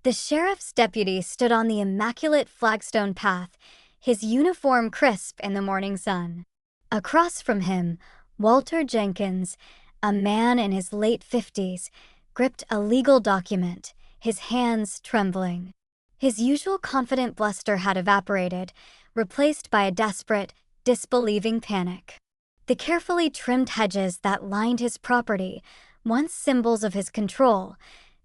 The sheriff's deputy stood on the immaculate flagstone path, his uniform crisp in the morning sun. Across from him, Walter Jenkins, a man in his late 50s, gripped a legal document, his hands trembling. His usual confident bluster had evaporated, replaced by a desperate, disbelieving panic. The carefully trimmed hedges that lined his property, once symbols of his control,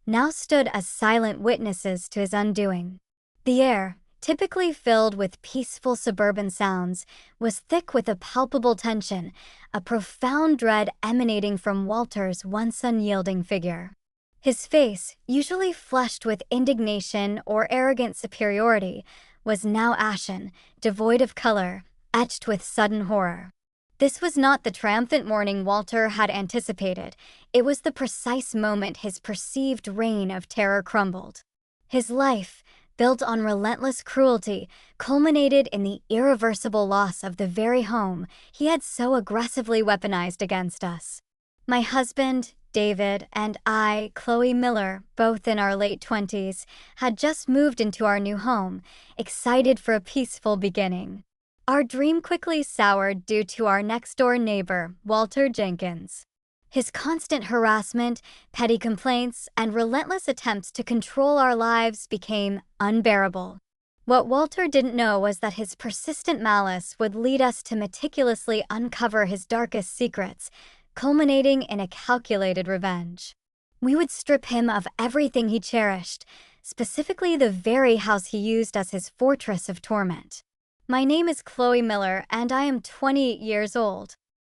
now stood as silent witnesses to his undoing. The air, typically filled with peaceful suburban sounds, was thick with a palpable tension, a profound dread emanating from Walter's once unyielding figure. His face, usually flushed with indignation or arrogant superiority, was now ashen, devoid of color, etched with sudden horror. This was not the triumphant morning Walter had anticipated. It was the precise moment his perceived reign of terror crumbled. His life, built on relentless cruelty, culminated in the irreversible loss of the very home he had so aggressively weaponized against us. My husband, David, and I, Chloe Miller, both in our late 20s, had just moved into our new home, excited for a peaceful beginning. Our dream quickly soured due to our next-door neighbor, Walter Jenkins. His constant harassment, petty complaints, and relentless attempts to control our lives became unbearable. What Walter didn't know was that his persistent malice would lead us to meticulously uncover his darkest secrets, culminating in a calculated revenge. We would strip him of everything he cherished, specifically the very house he used as his fortress of torment. My name is Chloe Miller, and I am 28 years old.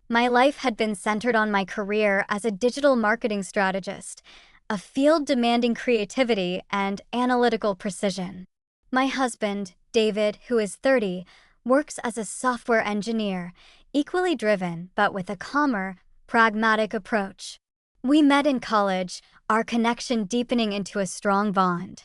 My life had been centered on my career as a digital marketing strategist, a field demanding creativity and analytical precision. My husband, David, who is 30, works as a software engineer, equally driven but with a calmer, pragmatic approach. We met in college, our connection deepening into a strong bond.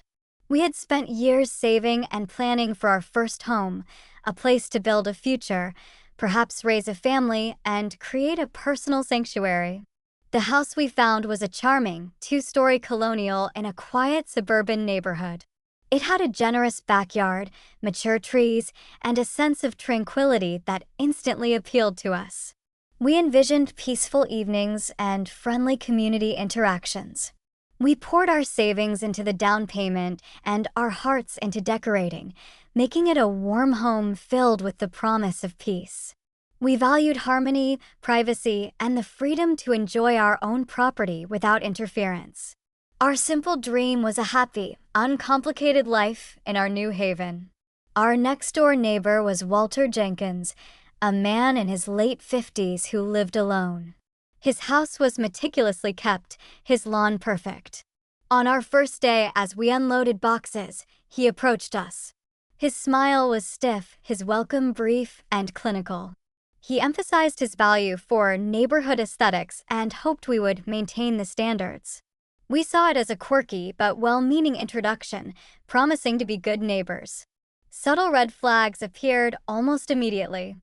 We had spent years saving and planning for our first home, a place to build a future, perhaps raise a family, and create a personal sanctuary. The house we found was a charming, two-story colonial in a quiet suburban neighborhood. It had a generous backyard, mature trees, and a sense of tranquility that instantly appealed to us. We envisioned peaceful evenings and friendly community interactions. We poured our savings into the down payment and our hearts into decorating, making it a warm home filled with the promise of peace. We valued harmony, privacy, and the freedom to enjoy our own property without interference. Our simple dream was a happy, uncomplicated life in our new haven. Our next-door neighbor was Walter Jenkins, a man in his late 50s who lived alone. His house was meticulously kept, his lawn perfect. On our first day, as we unloaded boxes, he approached us. His smile was stiff, his welcome brief and clinical. He emphasized his value for neighborhood aesthetics and hoped we would maintain the standards. We saw it as a quirky but well-meaning introduction, promising to be good neighbors. Subtle red flags appeared almost immediately.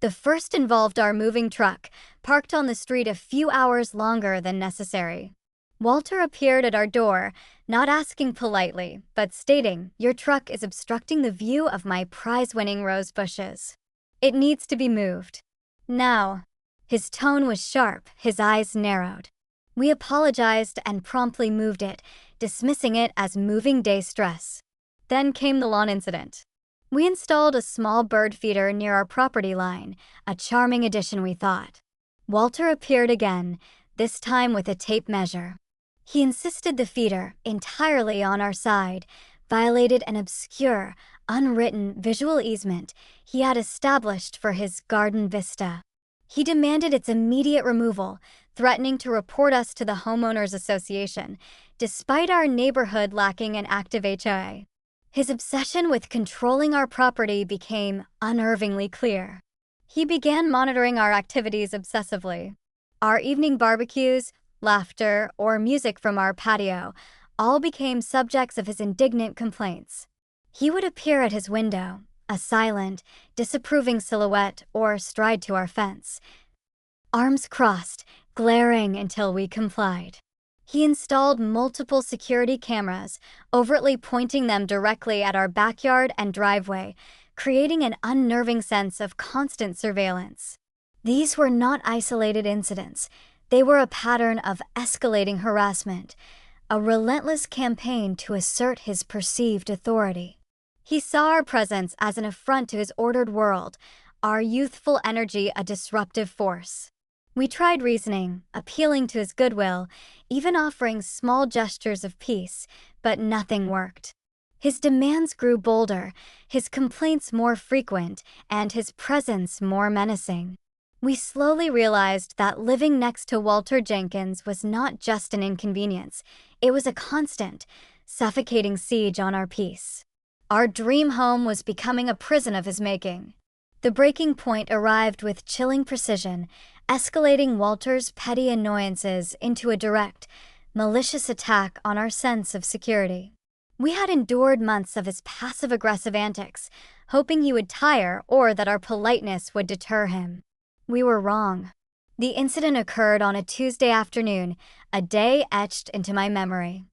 The first involved our moving truck, parked on the street a few hours longer than necessary. Walter appeared at our door, not asking politely, but stating, "Your truck is obstructing the view of my prize-winning rose bushes. It needs to be moved. Now." His tone was sharp, his eyes narrowed. We apologized and promptly moved it, dismissing it as moving day stress. Then came the lawn incident. We installed a small bird feeder near our property line, a charming addition we thought. Walter appeared again, this time with a tape measure. He insisted the feeder, entirely on our side, violated an obscure, unwritten visual easement he had established for his garden vista. He demanded its immediate removal, threatening to report us to the Homeowners Association, despite our neighborhood lacking an active HOA. His obsession with controlling our property became unnervingly clear. He began monitoring our activities obsessively. Our evening barbecues, laughter, or music from our patio all became subjects of his indignant complaints. He would appear at his window, a silent, disapproving silhouette, or stride to our fence, arms crossed, glaring until we complied. He installed multiple security cameras, overtly pointing them directly at our backyard and driveway, creating an unnerving sense of constant surveillance. These were not isolated incidents. They were a pattern of escalating harassment, a relentless campaign to assert his perceived authority. He saw our presence as an affront to his ordered world, our youthful energy a disruptive force. We tried reasoning, appealing to his goodwill, even offering small gestures of peace, but nothing worked. His demands grew bolder, his complaints more frequent, and his presence more menacing. We slowly realized that living next to Walter Jenkins was not just an inconvenience, it was a constant, suffocating siege on our peace. Our dream home was becoming a prison of his making. The breaking point arrived with chilling precision, escalating Walter's petty annoyances into a direct, malicious attack on our sense of security. We had endured months of his passive-aggressive antics, hoping he would tire or that our politeness would deter him. We were wrong. The incident occurred on a Tuesday afternoon, a day etched into my memory.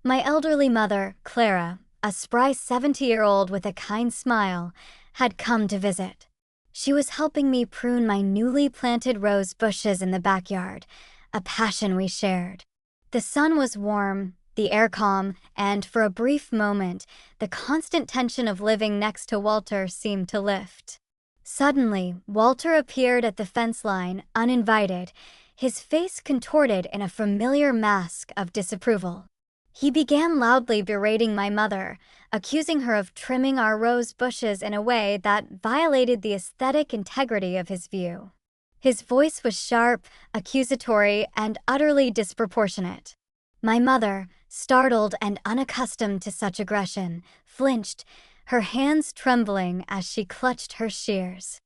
My elderly mother, Clara, a spry 70-year-old with a kind smile, had come to visit. She was helping me prune my newly planted rose bushes in the backyard, a passion we shared. The sun was warm, the air calm, and for a brief moment, the constant tension of living next to Walter seemed to lift. Suddenly, Walter appeared at the fence line, uninvited, his face contorted in a familiar mask of disapproval. He began loudly berating my mother, accusing her of trimming our rose bushes in a way that violated the aesthetic integrity of his view. His voice was sharp, accusatory, and utterly disproportionate. My mother, startled and unaccustomed to such aggression, flinched, her hands trembling as she clutched her shears.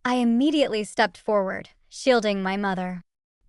I immediately stepped forward, shielding my mother.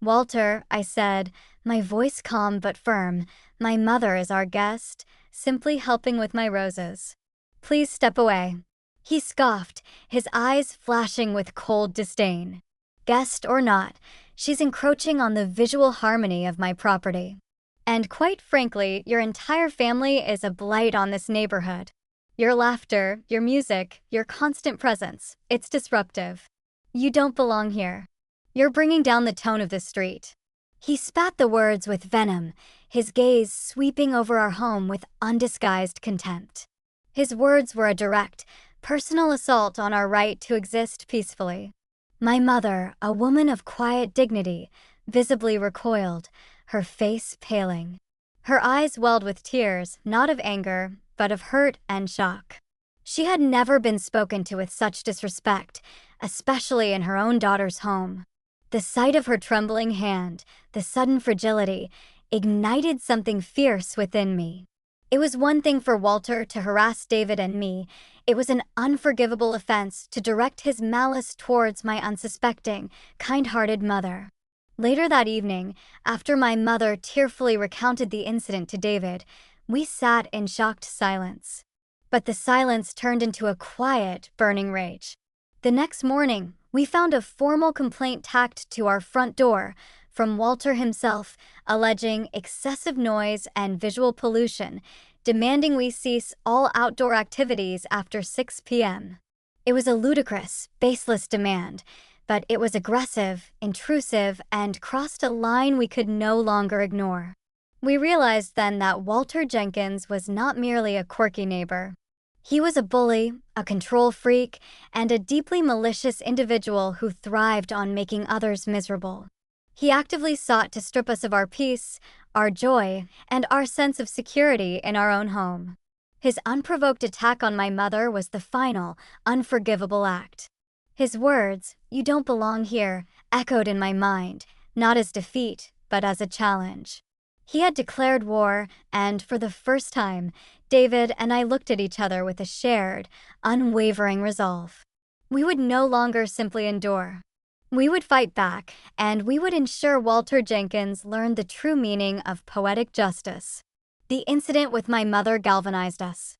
"Walter," I said, my voice calm but firm, "my mother is our guest, simply helping with my roses. Please step away." He scoffed, his eyes flashing with cold disdain. "Guest or not, she's encroaching on the visual harmony of my property. And quite frankly, your entire family is a blight on this neighborhood. Your laughter, your music, your constant presence, it's disruptive. You don't belong here. You're bringing down the tone of the street." He spat the words with venom, his gaze sweeping over our home with undisguised contempt. His words were a direct, personal assault on our right to exist peacefully. My mother, a woman of quiet dignity, visibly recoiled, her face paling. Her eyes welled with tears, not of anger, but of hurt and shock. She had never been spoken to with such disrespect, especially in her own daughter's home. The sight of her trembling hand, the sudden fragility, ignited something fierce within me. It was one thing for Walter to harass David and me. It was an unforgivable offense to direct his malice towards my unsuspecting, kind-hearted mother. Later that evening, after my mother tearfully recounted the incident to David, we sat in shocked silence. But the silence turned into a quiet, burning rage. The next morning, we found a formal complaint tacked to our front door from Walter himself, alleging excessive noise and visual pollution, demanding we cease all outdoor activities after 6 p.m. It was a ludicrous, baseless demand, but it was aggressive, intrusive, and crossed a line we could no longer ignore. We realized then that Walter Jenkins was not merely a quirky neighbor. He was a bully, a control freak, and a deeply malicious individual who thrived on making others miserable. He actively sought to strip us of our peace, our joy, and our sense of security in our own home. His unprovoked attack on my mother was the final, unforgivable act. His words, "You don't belong here," echoed in my mind, not as defeat, but as a challenge. He had declared war, and for the first time, David and I looked at each other with a shared, unwavering resolve. We would no longer simply endure. We would fight back, and we would ensure Walter Jenkins learned the true meaning of poetic justice. The incident with my mother galvanized us.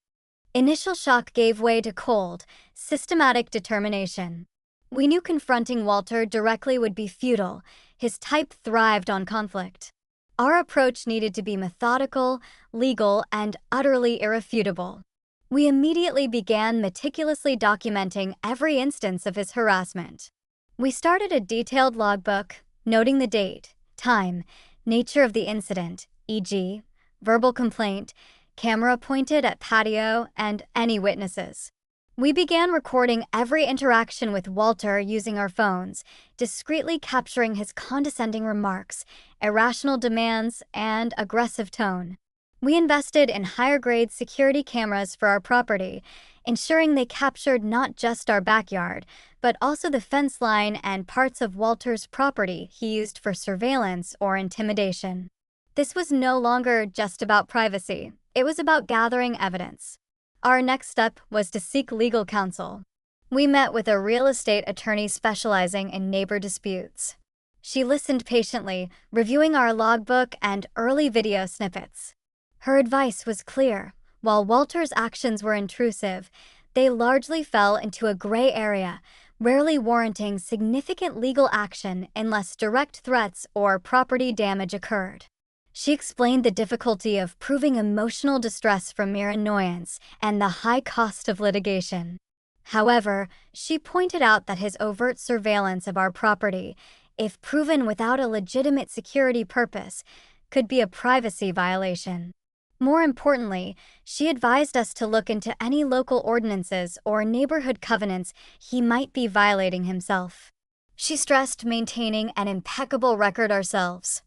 Initial shock gave way to cold, systematic determination. We knew confronting Walter directly would be futile. His type thrived on conflict. Our approach needed to be methodical, legal, and utterly irrefutable. We immediately began meticulously documenting every instance of his harassment. We started a detailed logbook, noting the date, time, nature of the incident, e.g., verbal complaint, camera pointed at patio, and any witnesses. We began recording every interaction with Walter using our phones, discreetly capturing his condescending remarks, irrational demands, and aggressive tone. We invested in higher-grade security cameras for our property, ensuring they captured not just our backyard, but also the fence line and parts of Walter's property he used for surveillance or intimidation. This was no longer just about privacy. It was about gathering evidence. Our next step was to seek legal counsel. We met with a real estate attorney specializing in neighbor disputes. She listened patiently, reviewing our logbook and early video snippets. Her advice was clear. While Walter's actions were intrusive, they largely fell into a gray area, rarely warranting significant legal action unless direct threats or property damage occurred. She explained the difficulty of proving emotional distress from mere annoyance and the high cost of litigation. However, she pointed out that his overt surveillance of our property, if proven without a legitimate security purpose, could be a privacy violation. More importantly, she advised us to look into any local ordinances or neighborhood covenants he might be violating himself. She stressed maintaining an impeccable record ourselves.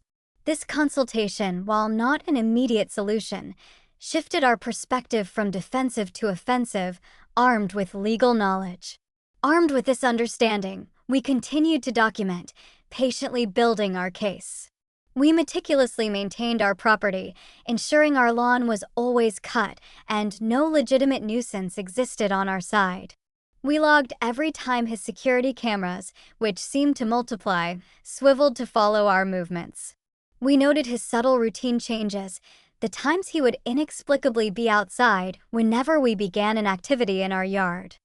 This consultation, while not an immediate solution, shifted our perspective from defensive to offensive, armed with legal knowledge. Armed with this understanding, we continued to document, patiently building our case. We meticulously maintained our property, ensuring our lawn was always cut and no legitimate nuisance existed on our side. We logged every time his security cameras, which seemed to multiply, swiveled to follow our movements. We noted his subtle routine changes, the times he would inexplicably be outside whenever we began an activity in our yard.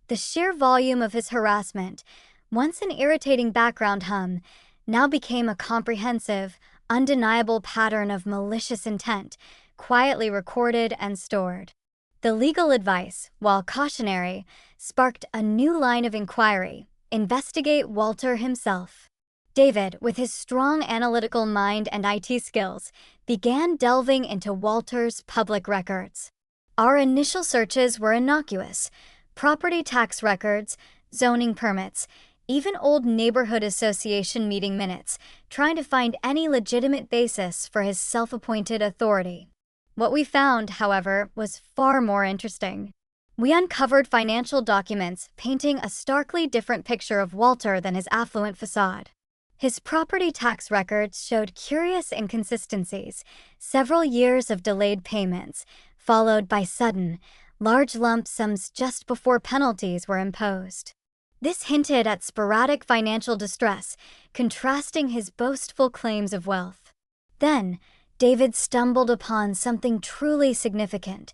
The sheer volume of his harassment, once an irritating background hum, now became a comprehensive, undeniable pattern of malicious intent, quietly recorded and stored. The legal advice, while cautionary, sparked a new line of inquiry: investigate Walter himself. David, with his strong analytical mind and IT skills, began delving into Walter's public records. Our initial searches were innocuous: property tax records, zoning permits, even old neighborhood association meeting minutes, trying to find any legitimate basis for his self-appointed authority. What we found, however, was far more interesting. We uncovered financial documents painting a starkly different picture of Walter than his affluent facade. His property tax records showed curious inconsistencies: several years of delayed payments, followed by sudden, large lump sums just before penalties were imposed. This hinted at sporadic financial distress, contrasting his boastful claims of wealth. Then, David stumbled upon something truly significant: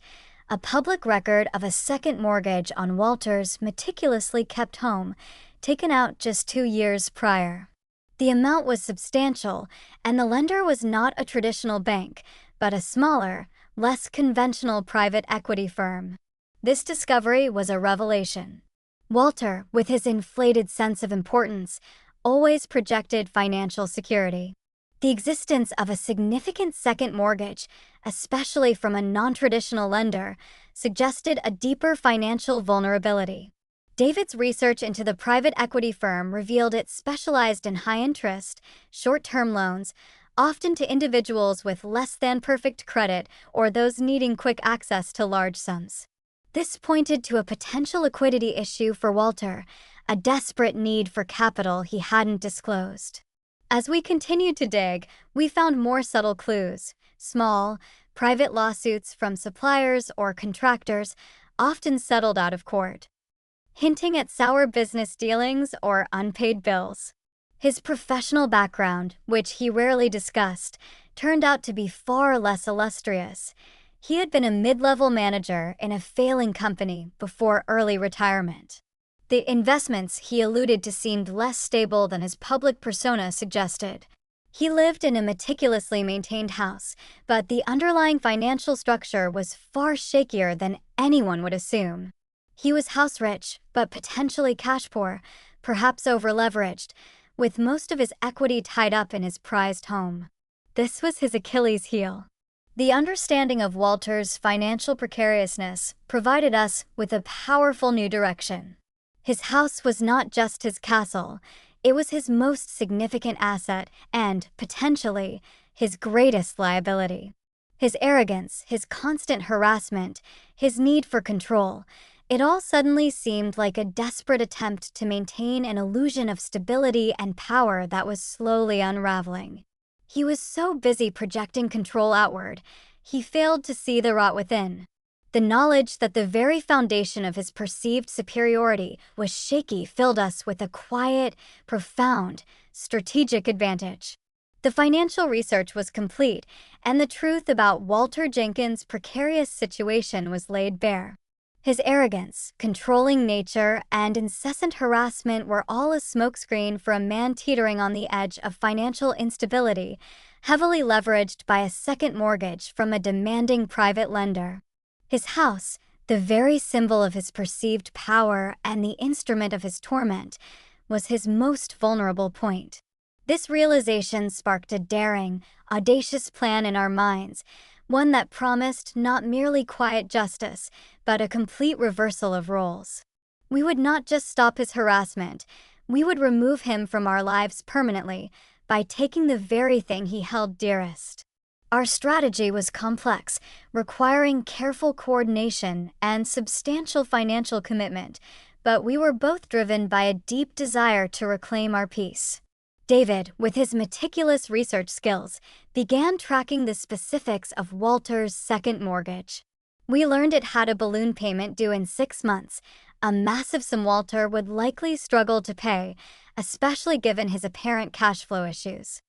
a public record of a second mortgage on Walter's meticulously kept home, taken out just 2 years prior. The amount was substantial, and the lender was not a traditional bank, but a smaller, less conventional private equity firm. This discovery was a revelation. Walter, with his inflated sense of importance, always projected financial security. The existence of a significant second mortgage, especially from a non-traditional lender, suggested a deeper financial vulnerability. David's research into the private equity firm revealed it specialized in high-interest, short-term loans, often to individuals with less than perfect credit or those needing quick access to large sums. This pointed to a potential liquidity issue for Walter, a desperate need for capital he hadn't disclosed. As we continued to dig, we found more subtle clues: small, private lawsuits from suppliers or contractors, often settled out of court, hinting at sour business dealings or unpaid bills. His professional background, which he rarely discussed, turned out to be far less illustrious. He had been a mid-level manager in a failing company before early retirement. The investments he alluded to seemed less stable than his public persona suggested. He lived in a meticulously maintained house, but the underlying financial structure was far shakier than anyone would assume. He was house-rich, but potentially cash-poor, perhaps over-leveraged, with most of his equity tied up in his prized home. This was his Achilles heel. The understanding of Walter's financial precariousness provided us with a powerful new direction. His house was not just his castle, it was his most significant asset and, potentially, his greatest liability. His arrogance, his constant harassment, his need for control, it all suddenly seemed like a desperate attempt to maintain an illusion of stability and power that was slowly unraveling. He was so busy projecting control outward, he failed to see the rot within. The knowledge that the very foundation of his perceived superiority was shaky filled us with a quiet, profound, strategic advantage. The financial research was complete, and the truth about Walter Jenkins' precarious situation was laid bare. His arrogance, controlling nature, and incessant harassment were all a smokescreen for a man teetering on the edge of financial instability, heavily leveraged by a second mortgage from a demanding private lender. His house, the very symbol of his perceived power and the instrument of his torment, was his most vulnerable point. This realization sparked a daring, audacious plan in our minds, one that promised not merely quiet justice, but a complete reversal of roles. We would not just stop his harassment, we would remove him from our lives permanently by taking the very thing he held dearest. Our strategy was complex, requiring careful coordination and substantial financial commitment, but we were both driven by a deep desire to reclaim our peace. David, with his meticulous research skills, began tracking the specifics of Walter's second mortgage. We learned it had a balloon payment due in 6 months, a massive sum Walter would likely struggle to pay, especially given his apparent cash flow issues.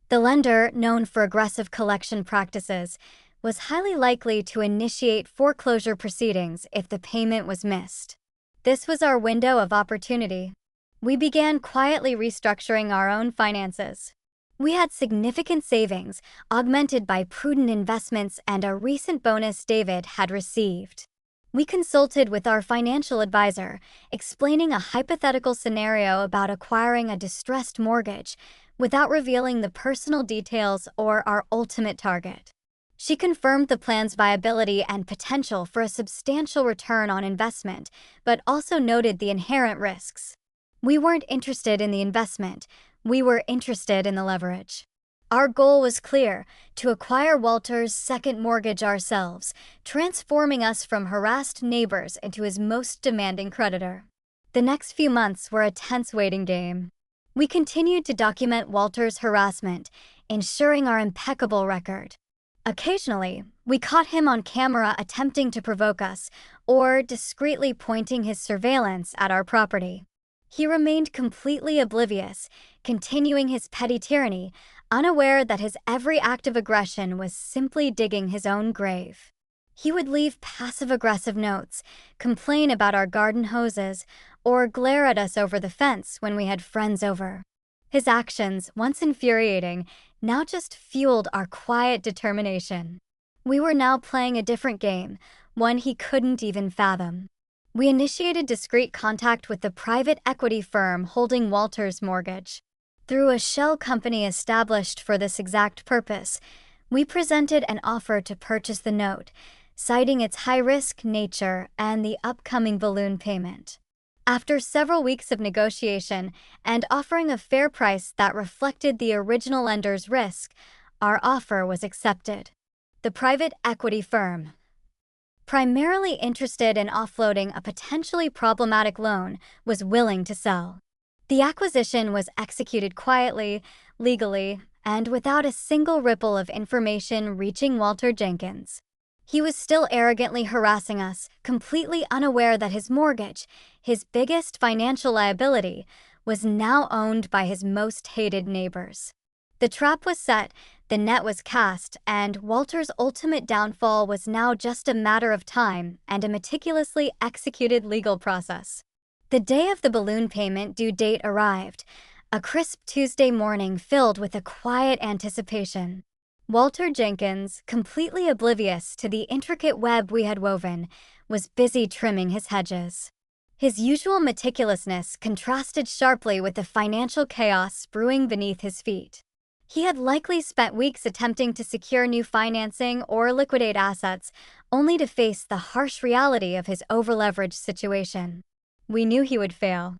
The lender, known for aggressive collection practices, was highly likely to initiate foreclosure proceedings if the payment was missed. This was our window of opportunity. We began quietly restructuring our own finances. We had significant savings, augmented by prudent investments and a recent bonus David had received. We consulted with our financial advisor, explaining a hypothetical scenario about acquiring a distressed mortgage without revealing the personal details or our ultimate target. She confirmed the plan's viability and potential for a substantial return on investment, but also noted the inherent risks. We weren't interested in the investment, we were interested in the leverage. Our goal was clear: to acquire Walter's second mortgage ourselves, transforming us from harassed neighbors into his most demanding creditor. The next few months were a tense waiting game. We continued to document Walter's harassment, ensuring our impeccable record. Occasionally, we caught him on camera attempting to provoke us, or discreetly pointing his surveillance at our property. He remained completely oblivious, continuing his petty tyranny, unaware that his every act of aggression was simply digging his own grave. He would leave passive-aggressive notes, complain about our garden hoses, or glare at us over the fence when we had friends over. His actions, once infuriating, now just fueled our quiet determination. We were now playing a different game, one he couldn't even fathom. We initiated discreet contact with the private equity firm holding Walter's mortgage. Through a shell company established for this exact purpose, we presented an offer to purchase the note, citing its high-risk nature and the upcoming balloon payment. After several weeks of negotiation and offering a fair price that reflected the original lender's risk, our offer was accepted. The private equity firm, primarily interested in offloading a potentially problematic loan, was willing to sell. The acquisition was executed quietly, legally, and without a single ripple of information reaching Walter Jenkins. He was still arrogantly harassing us, completely unaware that his mortgage, his biggest financial liability, was now owned by his most hated neighbors. The trap was set, the net was cast, and Walter's ultimate downfall was now just a matter of time and a meticulously executed legal process. The day of the balloon payment due date arrived, a crisp Tuesday morning filled with a quiet anticipation. Walter Jenkins, completely oblivious to the intricate web we had woven, was busy trimming his hedges. His usual meticulousness contrasted sharply with the financial chaos brewing beneath his feet. He had likely spent weeks attempting to secure new financing or liquidate assets, only to face the harsh reality of his overleveraged situation. We knew he would fail.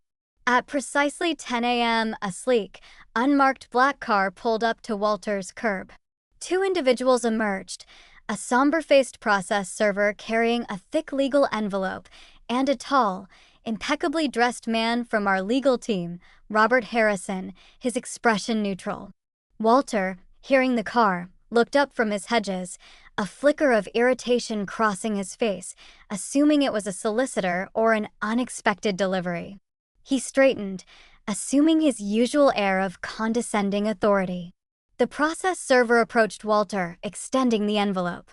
At precisely 10 a.m., a sleek, unmarked black car pulled up to Walter's curb. Two individuals emerged, a somber-faced process server carrying a thick legal envelope, and a tall, impeccably dressed man from our legal team, Robert Harrison, his expression neutral. Walter, hearing the car, looked up from his hedges, a flicker of irritation crossing his face, assuming it was a solicitor or an unexpected delivery. He straightened, assuming his usual air of condescending authority. The process server approached Walter, extending the envelope.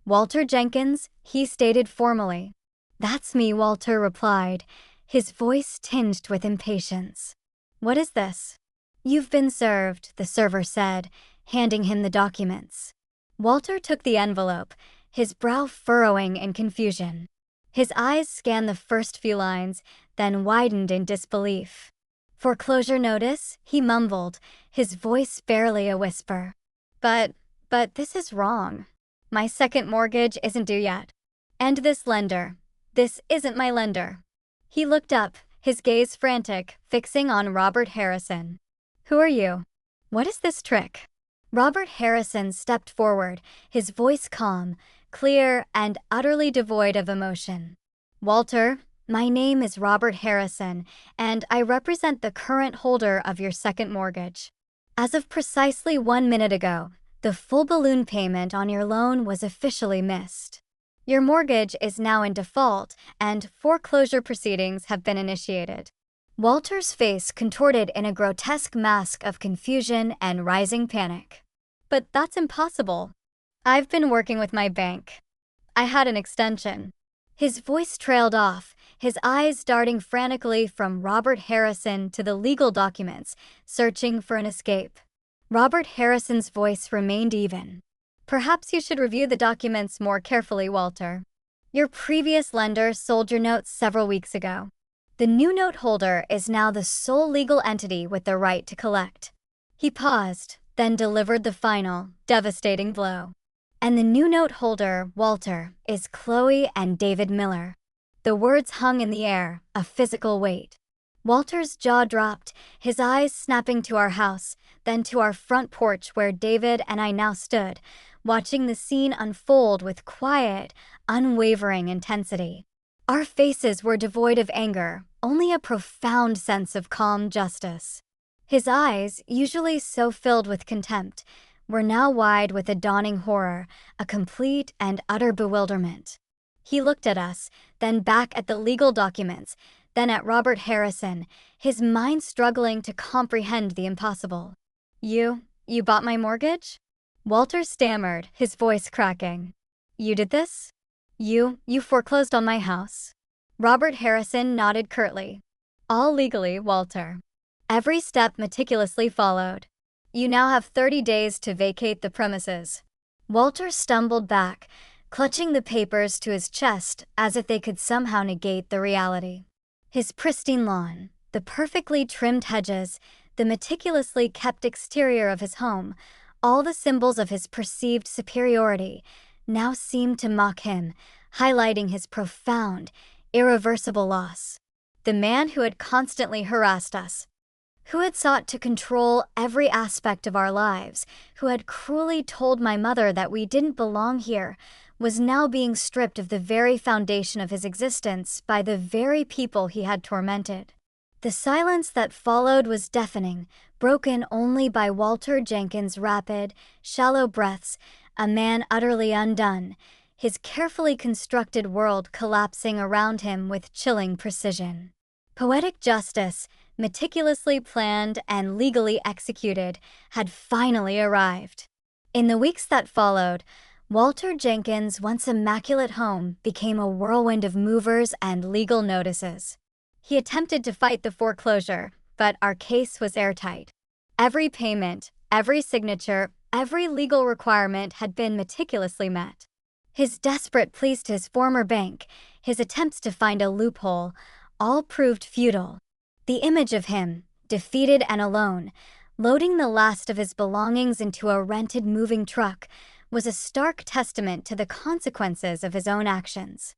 "Walter Jenkins," he stated formally. "That's me," Walter replied, his voice tinged with impatience. "What is this?" "You've been served," the server said, handing him the documents. Walter took the envelope, his brow furrowing in confusion. His eyes scanned the first few lines, then widened in disbelief. "Foreclosure notice," he mumbled, his voice barely a whisper. But this is wrong. My second mortgage isn't due yet. And this isn't my lender." He looked up, his gaze frantic, fixing on Robert Harrison. "Who are you? What is this trick?" Robert Harrison stepped forward, his voice calm, clear, and utterly devoid of emotion. "Walter, my name is Robert Harrison, and I represent the current holder of your second mortgage. As of precisely 1 minute ago, the full balloon payment on your loan was officially missed. Your mortgage is now in default, and foreclosure proceedings have been initiated." Walter's face contorted in a grotesque mask of confusion and rising panic. "But that's impossible. I've been working with my bank. I had an extension." His voice trailed off, his eyes darting frantically from Robert Harrison to the legal documents, searching for an escape. Robert Harrison's voice remained even. "Perhaps you should review the documents more carefully, Walter. Your previous lender sold your notes several weeks ago. The new note holder is now the sole legal entity with the right to collect." He paused, then delivered the final, devastating blow. "And the new note holder, Walter, is Chloe and David Miller." The words hung in the air, a physical weight. Walter's jaw dropped, his eyes snapping to our house, then to our front porch where David and I now stood, watching the scene unfold with quiet, unwavering intensity. Our faces were devoid of anger, only a profound sense of calm justice. His eyes, usually so filled with contempt, were now wide with a dawning horror, a complete and utter bewilderment. He looked at us, then back at the legal documents, then at Robert Harrison, his mind struggling to comprehend the impossible. You bought my mortgage?" Walter stammered, his voice cracking. "You did this? You foreclosed on my house?" Robert Harrison nodded curtly. "All legally, Walter. Every step meticulously followed. You now have 30 days to vacate the premises." Walter stumbled back, clutching the papers to his chest as if they could somehow negate the reality. His pristine lawn, the perfectly trimmed hedges, the meticulously kept exterior of his home, all the symbols of his perceived superiority, now seemed to mock him, highlighting his profound, irreversible loss. The man who had constantly harassed us, who had sought to control every aspect of our lives, who had cruelly told my mother that we didn't belong here, was now being stripped of the very foundation of his existence by the very people he had tormented. The silence that followed was deafening, broken only by Walter Jenkins' rapid, shallow breaths, a man utterly undone, his carefully constructed world collapsing around him with chilling precision. Poetic justice, meticulously planned and legally executed, had finally arrived. In the weeks that followed, Walter Jenkins' once immaculate home became a whirlwind of movers and legal notices. He attempted to fight the foreclosure, but our case was airtight. Every payment, every signature, every legal requirement had been meticulously met. His desperate pleas to his former bank, his attempts to find a loophole, all proved futile. The image of him, defeated and alone, loading the last of his belongings into a rented moving truck, was a stark testament to the consequences of his own actions.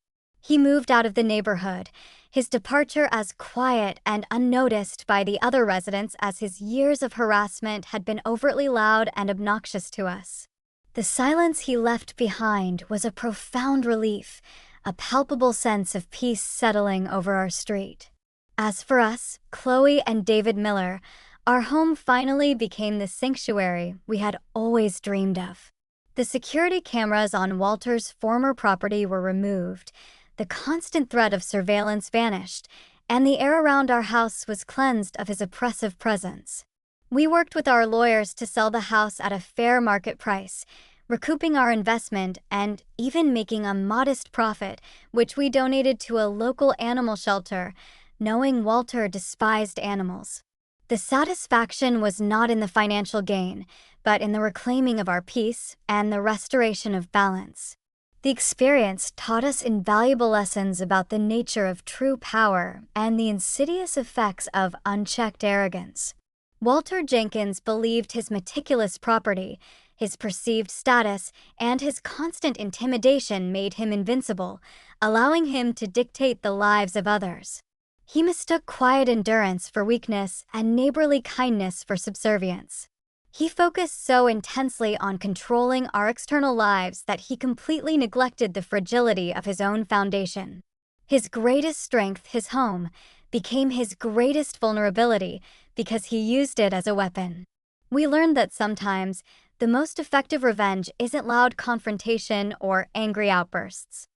He moved out of the neighborhood, his departure as quiet and unnoticed by the other residents as his years of harassment had been overtly loud and obnoxious to us. The silence he left behind was a profound relief, a palpable sense of peace settling over our street. As for us, Chloe and David Miller, our home finally became the sanctuary we had always dreamed of. The security cameras on Walter's former property were removed, the constant threat of surveillance vanished, and the air around our house was cleansed of his oppressive presence. We worked with our lawyers to sell the house at a fair market price, recouping our investment and even making a modest profit, which we donated to a local animal shelter, knowing Walter despised animals. The satisfaction was not in the financial gain, but in the reclaiming of our peace and the restoration of balance. The experience taught us invaluable lessons about the nature of true power and the insidious effects of unchecked arrogance. Walter Jenkins believed his meticulous property, his perceived status, and his constant intimidation made him invincible, allowing him to dictate the lives of others. He mistook quiet endurance for weakness and neighborly kindness for subservience. He focused so intensely on controlling our external lives that he completely neglected the fragility of his own foundation. His greatest strength, his home, became his greatest vulnerability because he used it as a weapon. We learned that sometimes the most effective revenge isn't loud confrontation or angry outbursts.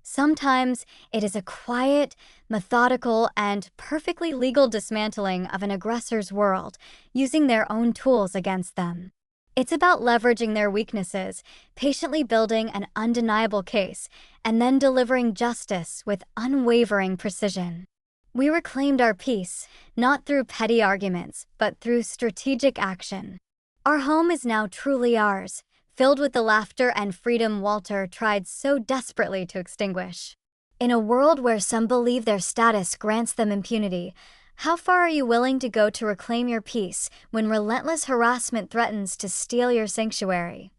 Sometimes it is a quiet, methodical, and perfectly legal dismantling of an aggressor's world, using their own tools against them. It's about leveraging their weaknesses, patiently building an undeniable case, and then delivering justice with unwavering precision. We reclaimed our peace, not through petty arguments, but through strategic action. Our home is now truly ours, filled with the laughter and freedom Walter tried so desperately to extinguish. In a world where some believe their status grants them impunity, how far are you willing to go to reclaim your peace when relentless harassment threatens to steal your sanctuary?